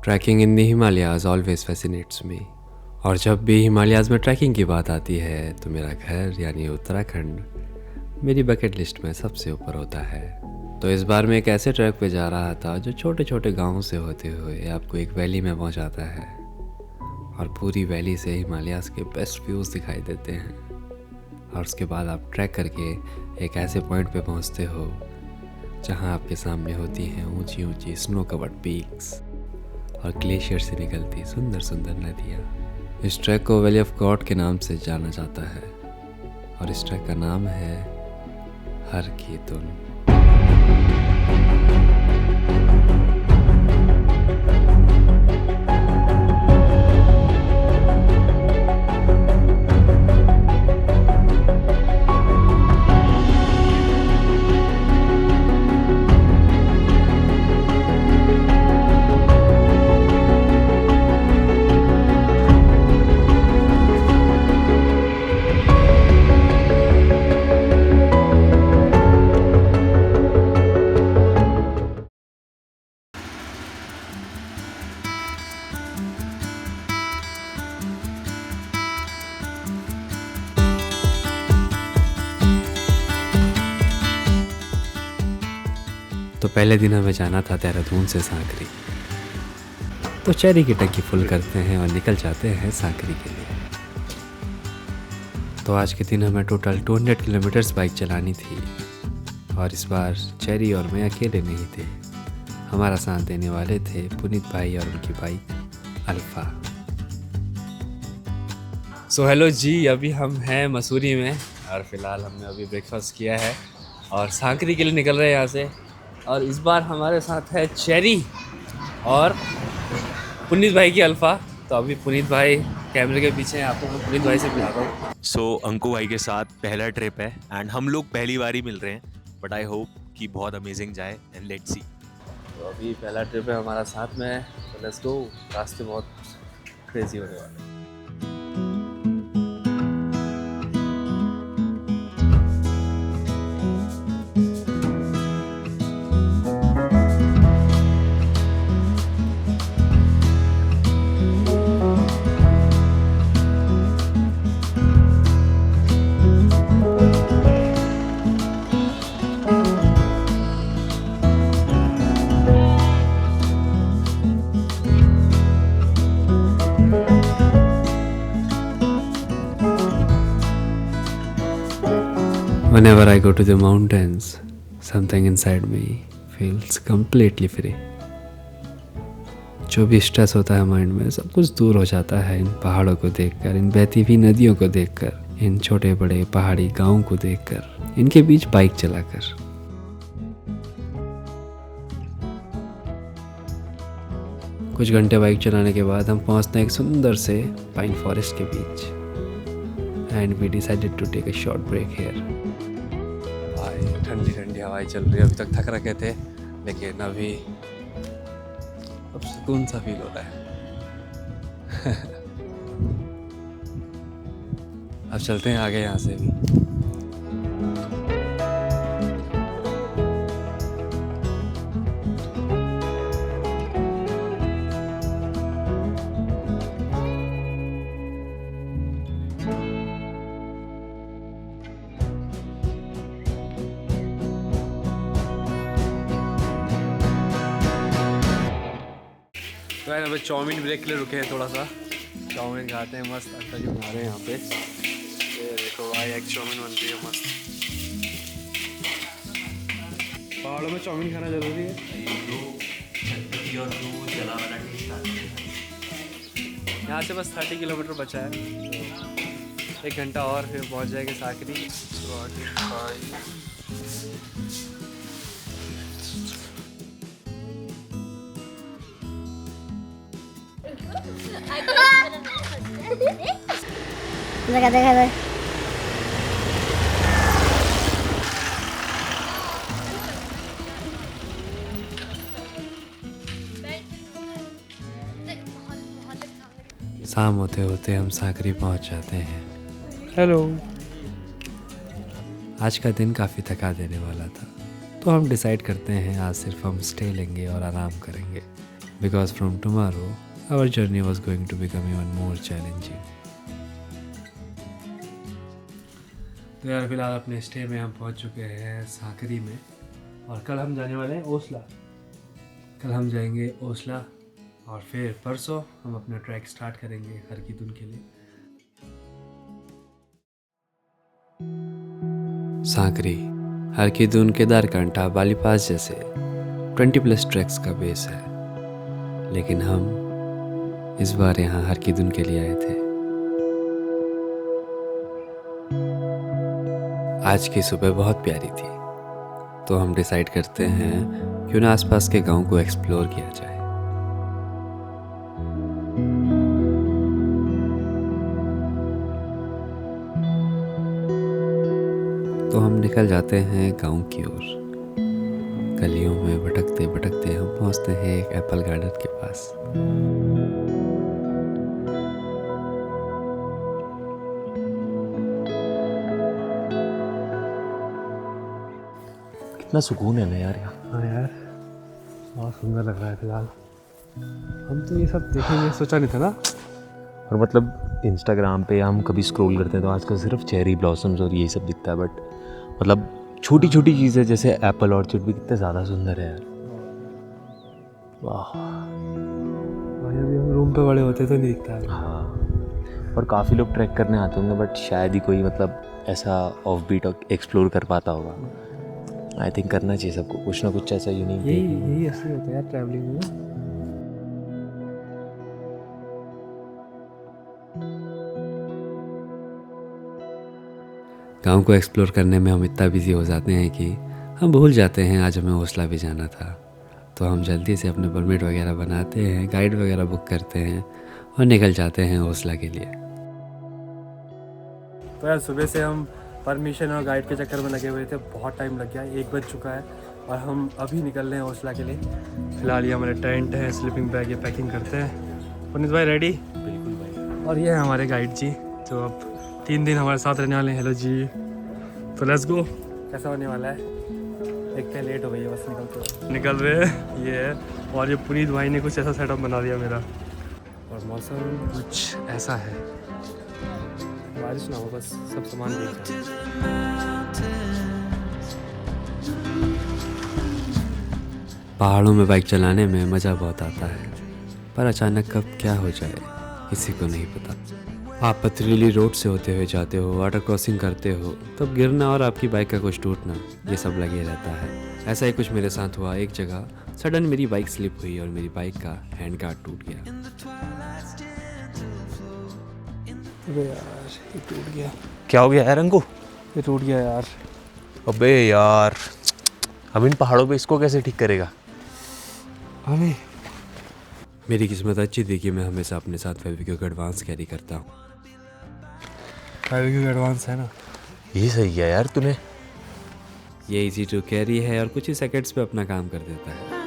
Trekking in the Himalayas always fascinates me. और जब भी हिमालयाज में ट्रैकिंग की बात आती है तो मेरा घर यानी उत्तराखंड मेरी बकेट लिस्ट में सबसे ऊपर होता है। तो इस बार मैं एक ऐसे ट्रैक पे जा रहा था जो छोटे छोटे गांवों से होते हुए आपको एक वैली में पहुंचाता है और पूरी वैली से हिमालयाज के बेस्ट व्यूज़ दिखाई देते हैं। और उसके बाद आप ट्रैक करके एक ऐसे पॉइंट पे पहुंचते हो जहां आपके सामने होती हैं ऊंची ऊंची स्नो कवर्ड पीक्स और ग्लेशियर से निकलती सुंदर सुंदर नदियाँ। इस ट्रैक को वैली ऑफ गॉड के नाम से जाना जाता है और इस ट्रैक का नाम है हर की धुन। तो पहले दिन हमें जाना था देहरादून से सांकरी। तो चेरी की टंकी फुल करते हैं और निकल जाते हैं सांकरी के लिए। तो आज के दिन हमें टोटल 200 किलोमीटर्स बाइक चलानी थी और इस बार चेरी और मैं अकेले नहीं थे। हमारा साथ देने वाले थे पुनीत भाई और उनकी बाइक अल्फ़ा। सो हेलो जी, अभी हम हैं मसूरी में और फ़िलहाल हमने अभी ब्रेकफास्ट किया है और सांकरी के लिए निकल रहे हैं यहाँ से। और इस बार हमारे साथ है चेरी और पुनीत भाई की अल्फ़ा। तो अभी पुनीत भाई कैमरे के पीछे हैं, आपको मैं पुनीत भाई से मिलाता हूँ। सो अंकु भाई के साथ पहला ट्रिप है एंड हम लोग पहली बार ही मिल रहे हैं, बट आई होप कि बहुत अमेजिंग जाए एंड लेट्स सी। तो अभी पहला ट्रिप है हमारा साथ में, तो लेट्स गो। रास्ते बहुत क्रेजी होने वाले हैं। Whenever I go to the mountains, something inside me feels completely free. जो भी स्ट्रेस होता है माइंड में, सब कुछ दूर हो जाता है इन पहाड़ों को देखकर, इन बहती हुई नदियों को देखकर, इन छोटे बड़े पहाड़ी गांवों को देखकर, इनके बीच बाइक चलाकर। कुछ घंटे बाइक चलाने के बाद हम पहुंचते हैं एक सुंदर से पाइन फॉरेस्ट के बीच and we decided to take a short break here. ठंडी ठंडी हवाएं चल रही है। अभी तक थक रखे थे लेकिन अभी अब सुकून सा फील हो रहा है। अब चलते हैं आगे यहाँ से भी। तो यार अभी चाउमीन ब्रेक के लिए रुके हैं, थोड़ा सा चाउमीन खाते हैं। मस्त अंकल जी बना रहे हैं यहाँ पे। ये देखो भाई, एक चाउमीन बन रही है मस्त। पहाड़ों में चाउमीन खाना जरूरी है। यहाँ से बस 30 किलोमीटर बचा है, तो 1 घंटा और फिर पहुँच जाएंगे सांकरी। देखा देखा देख। शाम होते होते हम सांकरी पहुंच जाते हैं। हेलो। आज का दिन काफ़ी थका देने वाला था, तो हम डिसाइड करते हैं आज सिर्फ हम स्टे लेंगे और आराम करेंगे। because from tomorrow our journey was going to become even more challenging. तो यार फिलहाल अपने स्टे में हम पहुंच चुके हैं सांकरी में, और कल हम जाने वाले हैं ओसला। कल हम जाएंगे ओसला और फिर परसों हम अपना ट्रैक स्टार्ट करेंगे हर की धुन के लिए। सांकरी, हर की धुन, केदारकंठा, बालीपास जैसे 20+ ट्रैक्स का बेस है, लेकिन हम इस बार यहाँ हर की धुन के लिए आए थे। आज की सुबह बहुत प्यारी थी, तो हम डिसाइड करते हैं क्यों ना आसपास के गांव को एक्सप्लोर किया जाए। तो हम निकल जाते हैं गांव की ओर। गलियों में भटकते भटकते हम पहुंचते हैं एक एप्पल गार्डन के पास। कितना सुकून है ना यार यहाँ। हाँ यार, बहुत सुंदर लग रहा है फिलहाल। हम तो ये सब देखेंगे सोचा नहीं था ना। और मतलब इंस्टाग्राम पे हम कभी स्क्रॉल करते हैं तो आजकल सिर्फ चेरी ब्लॉसम्स और यही सब दिखता है, बट मतलब छोटी छोटी चीज़ें जैसे एप्पल ऑर्चिड भी कितने ज़्यादा सुंदर है यार। वाह, अभी हम रूम पे बड़े होते तो नहीं दिखता है। हाँ, और काफ़ी लोग ट्रैक करने आते होंगे, बट शायद ही कोई मतलब ऐसा ऑफ बीट एक्सप्लोर कर पाता होगा। आई थिंक करना चाहिए सबको कुछ ना कुछ ऐसा यूनिक। यही असली होता है यार ट्रैवलिंग में। गांव को एक्सप्लोर करने में हम इतना बिजी हो जाते हैं कि हम भूल जाते हैं आज हमें ओसला भी जाना था। तो हम जल्दी से अपने परमिट वगैरह बनाते हैं, गाइड वगैरह बुक करते हैं और निकल जाते हैं ओसला के लिए। तो यार सुबह से हम परमिशन और गाइड के चक्कर में लगे हुए थे, बहुत टाइम लग गया, 1 बज चुका है और हम अभी निकल रहे हैं ओसला के लिए। फिलहाल ये हमारे टेंट है, स्लीपिंग बैग, ये पैकिंग करते हैं। पुनीत भाई रेडी? बिल्कुल भाई। और ये है हमारे गाइड जी जो अब 3 दिन हमारे साथ रहने वाले हैं। हेलो जी, तो लेट्स गो। कैसा होने वाला है देखते हैं। लेट हो गई है, बस निकल रहे हैं ये है। और ये पुनीत भाई ने कुछ ऐसा सेटअप बना दिया मेरा, और मौसम कुछ ऐसा है, बारिश ना हो बस, सब सामान देख रहे हैं। पहाड़ों में बाइक चलाने में मज़ा बहुत आता है, पर अचानक कब क्या हो जाए किसी को नहीं पता। आप पथरीली रोड से होते हुए जाते हो, वाटर क्रॉसिंग करते हो, तब गिरना और आपकी बाइक का कुछ टूटना, ये सब लगे रहता है। ऐसा ही कुछ मेरे साथ हुआ। एक जगह सडन मेरी बाइक स्लिप हुई और मेरी बाइक का हैंड गार्ड टूट गया। अबे यार, ये टूट गया। क्या हो गया यार अंकु? ये टूट गया यार। अबे यार, अब इन पहाड़ों पे इसको कैसे ठीक करेगा? अबे मेरी किस्मत अच्छी थी कि मैं हमेशा अपने साथ फेविक्विक एडवांस कैरी करता हूँ। फेविक्विक एडवांस है ना, ये सही है यार तूने। ये इजी टू कैरी है और कुछ ही सेकंड्स पे अपना काम कर देता है।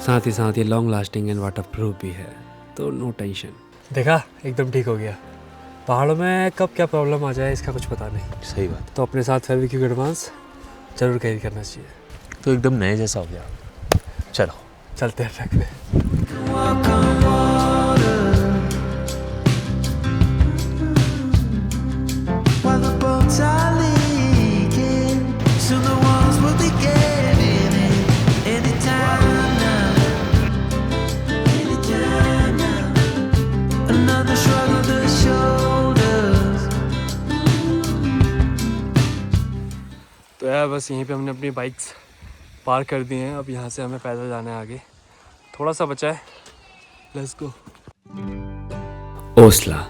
साथ ही साथ ये long lasting and water proof भी है, तो नो टेंशन। देखा, एकदम ठीक हो गया। पहाड़ों में कब क्या प्रॉब्लम आ जाए इसका कुछ पता नहीं। सही बात। तो अपने साथ फेविक्विक एडवांस जरूर कैरी करना चाहिए। तो एकदम नए जैसा हो गया। चलो चलते हैं ट्रैक पे। तो यार बस यहीं पे हमने अपनी बाइक्स पार्क कर दिए हैं। अब यहाँ से हमें पैदल जाना है आगे, थोड़ा सा बचा है। Let's go. ओसला।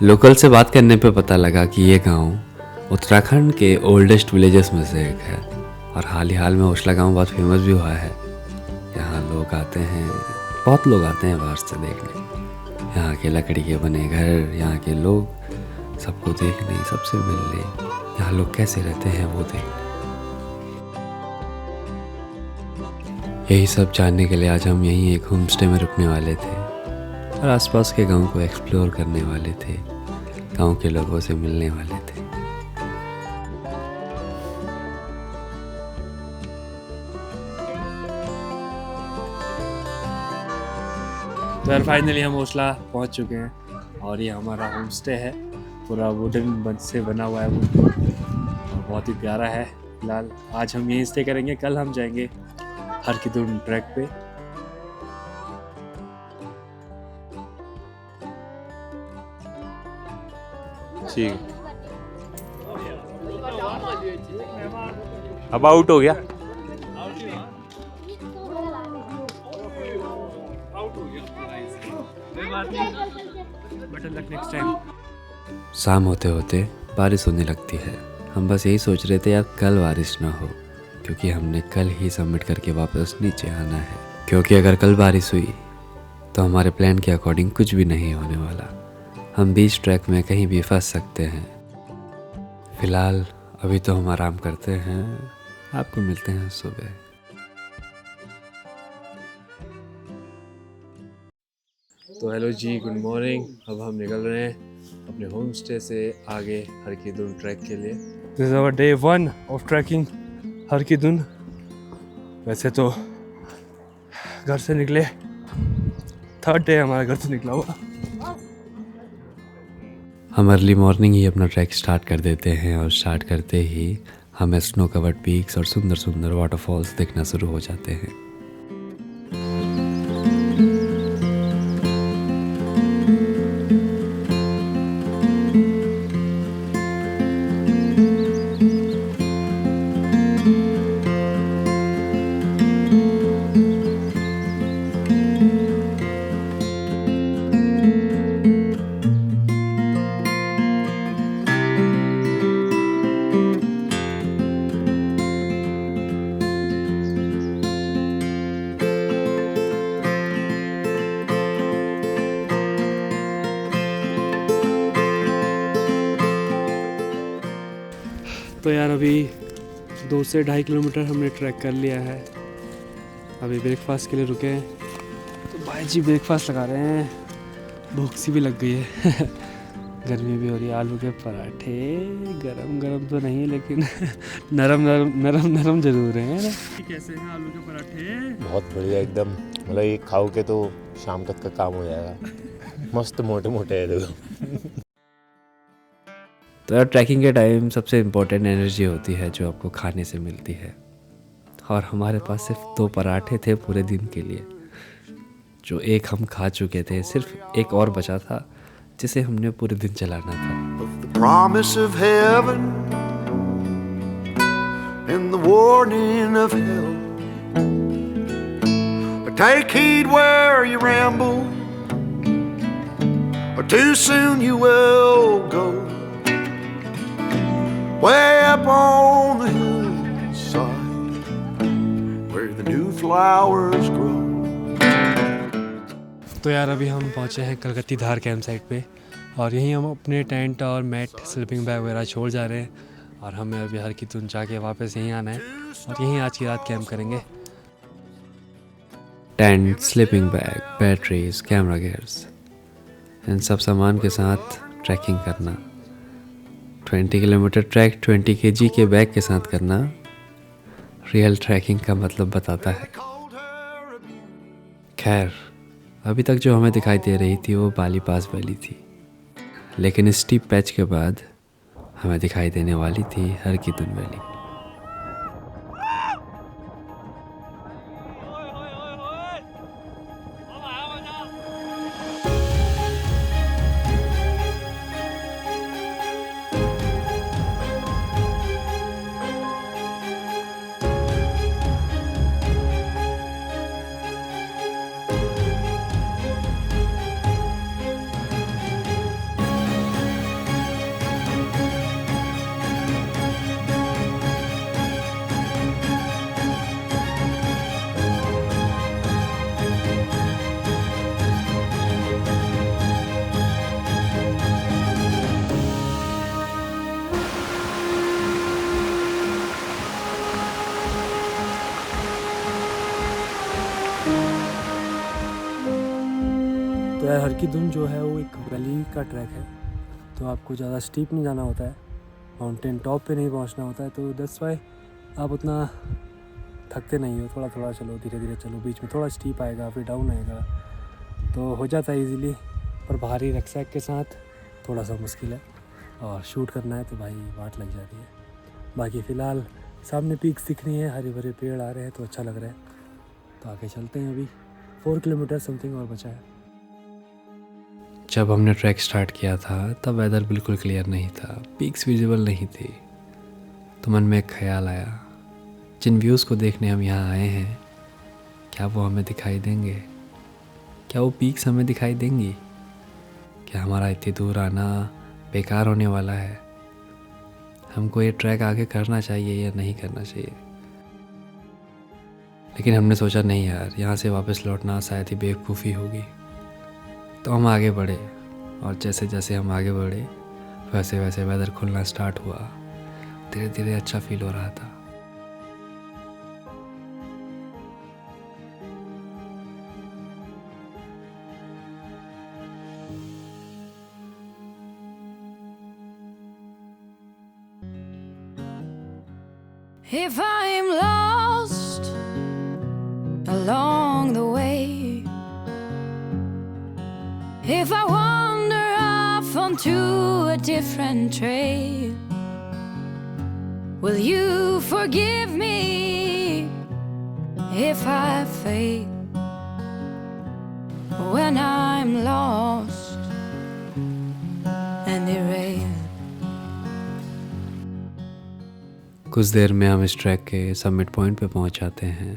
लोकल से बात करने पे पता लगा कि ये गांव उत्तराखंड के ओल्डेस्ट विलेजेस में से एक है, और हाल में ओसला गांव बहुत फेमस भी हुआ है। यहाँ लोग आते हैं, बहुत लोग आते हैं बाहर से देखने। यहाँ के लकड़ी के बने घर, यहाँ के लोग, सबको देखने, सबसे मिलने, यहाँ लोग कैसे रहते हैं वो देखने। यही सब जानने के लिए आज हम यहीं एक होम स्टे में रुकने वाले थे और आसपास के गांव को एक्सप्लोर करने वाले थे, गांव के लोगों से मिलने वाले थे। तो यार फाइनली हम ओसला पहुंच चुके हैं और ये हमारा होम स्टे है, पूरा वुडन से बना हुआ है वो और बहुत ही प्यारा है। फिलहाल आज हम यहीं स्टे करेंगे, कल हम जाएंगे हर की दून ट्रैक पे। ठीक, अब आउट हो गया। शाम होते होते बारिश होने लगती है। हम बस यही सोच रहे थे यार कल बारिश ना हो, क्योंकि हमने कल ही सबमिट करके वापस नीचे आना है। क्योंकि अगर कल बारिश हुई तो हमारे प्लान के अकॉर्डिंग कुछ भी नहीं होने वाला, हम बीच ट्रैक में कहीं भी फंस सकते हैं। फिलहाल अभी तो हम आराम करते हैं, आपको मिलते हैं सुबह। तो हेलो जी, गुड मॉर्निंग। अब हम निकल रहे हैं अपने होम स्टे से आगे हर की दून ट्रैक के लिए। This is our day 1 of trekking Har Ki Doon. वैसे तो घर से निकले, थर्ड डे हमारा घर से निकला हुआ। हम अर्ली मॉर्निंग ही अपना ट्रैक स्टार्ट कर देते हैं और स्टार्ट करते ही हमें स्नो कवर्ड पीक्स और सुंदर सुंदर वाटरफॉल्स देखना शुरू हो जाते हैं। तो यार अभी 2 से 2.5 किलोमीटर हमने ट्रैक कर लिया है। अभी ब्रेकफास्ट के लिए रुके हैं, तो भाई जी ब्रेकफास्ट लगा रहे हैं। भूख सी भी लग गई है गर्मी भी हो रही है। आलू के पराठे गरम गरम तो नहीं लेकिन नरम नरम नरम नरम जरूर हैं ना। कैसे हैं आलू के पराठे? बहुत बढ़िया एकदम, मतलब ये खाओ के तो शाम तक का काम हो जाएगा। मस्त मोटे मोटे है देखो। तो यार ट्रैकिंग के टाइम सबसे इम्पोर्टेंट एनर्जी होती है जो आपको खाने से मिलती है, और हमारे पास सिर्फ 2 पराठे थे पूरे दिन के लिए, जो एक हम खा चुके थे, सिर्फ एक और बचा था जिसे हमने पूरे दिन चलाना था। The promise of heaven and the warning of hell. Take heed where you ramble, or too soon you will go. Way up on the hillside where the new flowers grow. तो यार अभी हम पहुँचे हैं कलकत्ती धार कैंप साइट पे, और यहीं हम अपने टेंट और मैट स्लीपिंग बैग वगैरह छोड़ जा रहे हैं, और हमें अभी हर की धुन जाके वापस यहीं आना है और यहीं आज की रात कैंप करेंगे। Tent, sleeping bag, batteries, camera gears, इन सब सामान के साथ ट्रैकिंग करना, 20 किलोमीटर ट्रैक 20 kg के बैग के साथ करना रियल ट्रैकिंग का मतलब बताता है। खैर अभी तक जो हमें दिखाई दे रही थी वो बाली पास वैली थी, लेकिन स्टीप पैच के बाद हमें दिखाई देने वाली थी हर की दून वैली। तो यार हर की धुन जो है वो एक वैली का ट्रैक है, तो आपको ज़्यादा स्टीप नहीं जाना होता है, माउंटेन टॉप पे नहीं पहुंचना होता है, तो दैट्स वाई आप उतना थकते नहीं हो। थोड़ा थोड़ा चलो, धीरे धीरे चलो, बीच में थोड़ा स्टीप आएगा फिर डाउन आएगा, तो हो जाता है इजीली, पर भारी रक्सैक के साथ थोड़ा सा मुश्किल है, और शूट करना है तो भाई वाट लग जाती है। बाकी फ़िलहाल सामने पीक्स दिख रही हैं, हरे भरे पेड़ आ रहे हैं तो अच्छा लग रहा है। तो आगे चलते हैं, अभी 4 किलोमीटर समथिंग और बचा है। जब हमने ट्रैक स्टार्ट किया था तब वेदर बिल्कुल क्लियर नहीं था, पीक्स विजिबल नहीं थी। तो मन में एक ख्याल आया, जिन व्यूज़ को देखने हम यहाँ आए हैं, क्या वो हमें दिखाई देंगे? क्या वो पीक्स हमें दिखाई देंगी? क्या हमारा इतनी दूर आना बेकार होने वाला है? हमको ये ट्रैक आगे करना चाहिए या नहीं करना चाहिए? लेकिन हमने सोचा नहीं यार, यहाँ से वापस लौटना शायद ही बेवकूफ़ी होगी। तो हम आगे बढ़े, और जैसे जैसे हम आगे बढ़े वैसे वैसे वेदर खुलना स्टार्ट हुआ। धीरे धीरे अच्छा फील हो रहा था। If I'm lost along the way, if I wander off onto a different trail, will you forgive me if I fail when I'm lost and derailed? कुछ देर में हम इस ट्रैक के समिट पॉइंट पे पहुंच जाते हैं।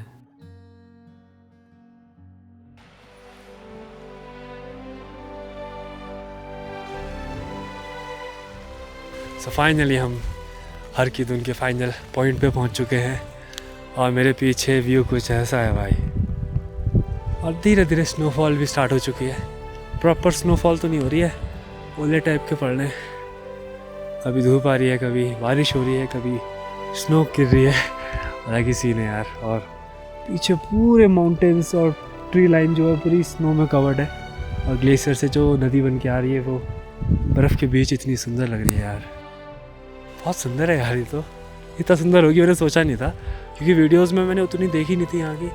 सो फाइनली हम हर की धुन के फाइनल पॉइंट पे पहुंच चुके हैं, और मेरे पीछे व्यू कुछ ऐसा है भाई। और धीरे धीरे स्नोफॉल भी स्टार्ट हो चुकी है। प्रॉपर स्नोफॉल तो नहीं हो रही है, ओले टाइप के पड़ रहे हैं। कभी धूप आ रही है, कभी बारिश हो रही है, कभी स्नो गिर रही है। अलग ही सीन है यार। और पीछे पूरे माउंटेन्स और ट्री लाइन जो है पूरी स्नो में कवर्ड है, और ग्लेशियर से जो नदी बन के आ रही है वो बर्फ़ के बीच इतनी सुंदर लग रही है यार। बहुत सुंदर है यार। ये तो इतना सुंदर होगी मैंने सोचा नहीं था, क्योंकि वीडियोस में मैंने उतनी देखी नहीं थी यहाँ की।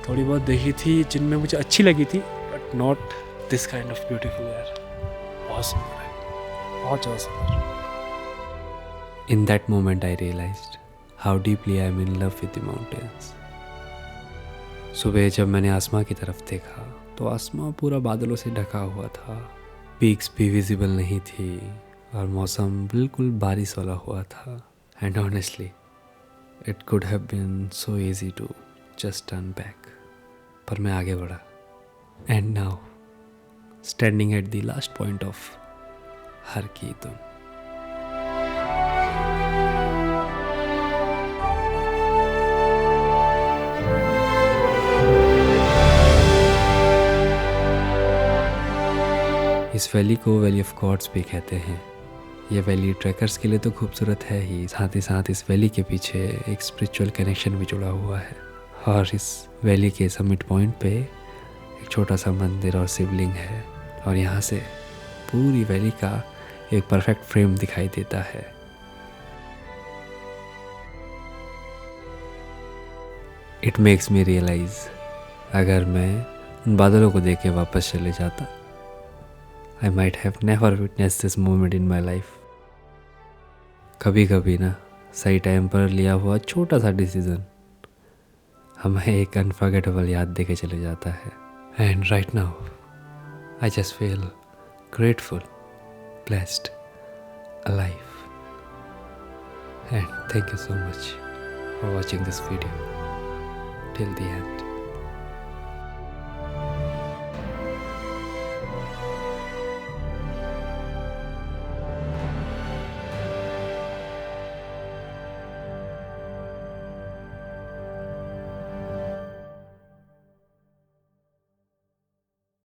थोड़ी बहुत देखी थी जिनमें मुझे अच्छी लगी थी, but not this kind of beautiful यार। बहुत सुंदर है, बहुत ज़्यादा सुंदर। In that moment I realized how deeply I am in love with the mountains. सुबह जब मैंने आसमां की तरफ देखा तो आसमां पूरा बादलों से ढका हुआ था, पीक्स भी विजिबल नहीं थी, और मौसम बिल्कुल बारिश वाला हुआ था। And honestly, it could have been so easy to just turn back. पर मैं आगे बढ़ा। And now, standing at the last point of हर की धुन। इस वैली को वैली ऑफ गॉड्स भी कहते हैं। ये वैली ट्रैकर्स के लिए तो खूबसूरत है ही, साथ ही साथ इस वैली के पीछे एक स्पिरिचुअल कनेक्शन भी जुड़ा हुआ है। और इस वैली के समिट पॉइंट पे एक छोटा सा मंदिर और शिवलिंग है, और यहाँ से पूरी वैली का एक परफेक्ट फ्रेम दिखाई देता है। इट मेक्स मी रियलाइज, अगर मैं उन बादलों को देख के वापस चले जाता, I might have never witnessed this moment in my life. कभी कभी ना सही टाइम पर लिया हुआ छोटा सा डिसीजन हमें एक अनफॉरगेटेबल याद देके चले जाता है। And right now, I just feel grateful, blessed, alive. And thank you so much for watching this video till the end.